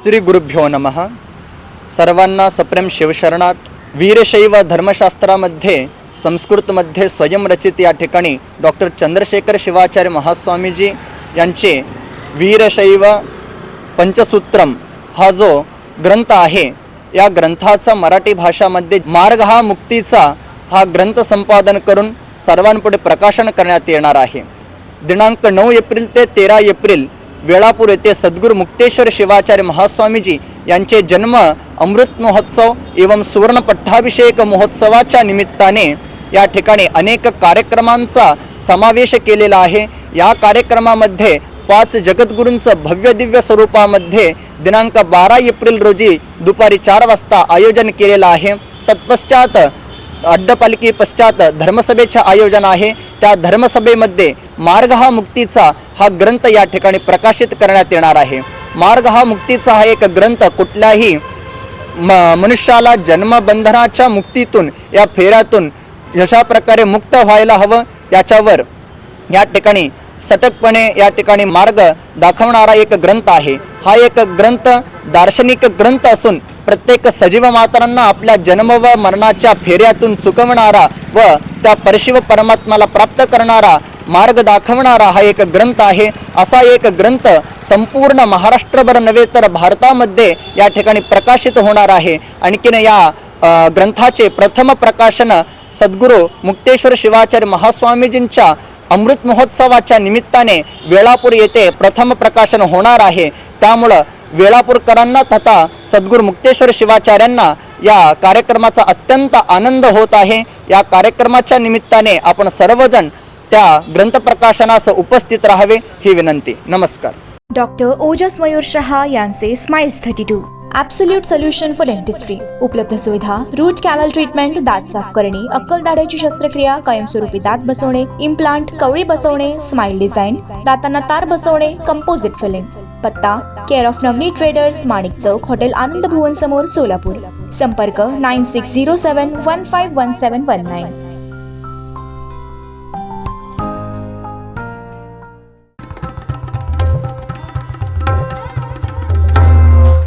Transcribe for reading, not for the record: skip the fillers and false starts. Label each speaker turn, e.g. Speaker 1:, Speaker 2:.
Speaker 1: श्री गुरुभ्यो नमः. सर्वांना सप्रेम शिवशरणात. वीरशैव धर्मशास्त्रामध्ये संस्कृतमध्ये स्वयंरचित या ठिकाणी डॉक्टर चंद्रशेखर शिवाचार्य महास्वामीजी यांचे वीरशैव पंचसूत्रम हा जो ग्रंथ आहे, या ग्रंथाचा मराठी भाषामध्ये मार्ग हा मुक्तीचा हा ग्रंथ संपादन करून सर्वांपुढे प्रकाशन करण्यात येणार आहे. दिनांक 9 एप्रिल ते 13 एप्रिल वेळापूर येथे सद्गुरू मुक्तेश्वर शिवाचार्य महास्वामीजी यांचे जन्म अमृत महोत्सव एवं सुवर्ण पट्टाभिषेक महोत्सवाच्या निमित्ताने या ठिकाणी अनेक कार्यक्रमांचा समावेश केलेला आहे. या कार्यक्रमामध्ये 5 जगद्गुरूंचं भव्य दिव्य स्वरूपामध्ये दिनांक 12 एप्रिल रोजी दुपारी 4 वाजता आयोजन केलेलं आहे. तत्पश्चात अड्डपालखी पश्चात धर्मसभेचे आयोजन आहे. त्या धर्मसभेमध्ये मार्ग हा मुक्तीचा हा ग्रंथ या ठिकाणी प्रकाशित करण्यात येणार आहे. मार्ग हा मुक्तीचा हा एक ग्रंथ कुठल्याही मनुष्याला जन्मबंधनाच्या मुक्तीतून या फेऱ्यातून जशा प्रकारे मुक्त व्हायला हवं याच्यावर या ठिकाणी सटकपणे या ठिकाणी मार्ग दाखवणारा एक ग्रंथ आहे. हा एक ग्रंथ दार्शनिक ग्रंथ असून प्रत्येक सजीव मात्रांना आपल्या जन्म व मरणाच्या फेऱ्यातून चुकवणारा व त्या परशिव परमात्म्याला प्राप्त करणारा मार्ग दाखवणारा हा एक ग्रंथ आहे. असा एक ग्रंथ संपूर्ण महाराष्ट्रभर नव्हे तर भारतामध्ये या ठिकाणी प्रकाशित होणार आहे. आणखीन या ग्रंथाचे प्रथम प्रकाशन सद्गुरू मुक्तेश्वर शिवाचार्य महास्वामीजींच्या अमृत महोत्सवाच्या निमित्ताने वेळापूर येथे प्रथम प्रकाशन होणार आहे. त्यामुळं वेळापूरकरांना तथा सद्गुरू मुक्तेश्वर शिवाचार्यांना या कार्यक्रमाचा अत्यंत आनंद होत आहे. या कार्यक्रमाच्या निमित्ताने आपण सर्वजण त्या ग्रंथ प्रकाशनास उपस्थित राहावे ही विनंती. नमस्कार.
Speaker 2: डॉक्टर ओजस मयूर शहा यांचे smiles 32 absolute solution for dentistry. उपलब्ध सुविधा: रूट कॅनल ट्रीटमेंट, दात साफ करणे, अक्कल दाढेची शस्त्रक्रिया, कायमस्वरूपी दात बसवणे, इम्प्लांट, कवळी बसवणे, स्माइल डिझाईन, दातांना तार बसवणे, कंपोजिट फिलिंग. पत्ता: care of Navneet Traders, Manik Chowk, Hotel Anand Bhuvan समोर, सोलापूर. संपर्क: 9607151719.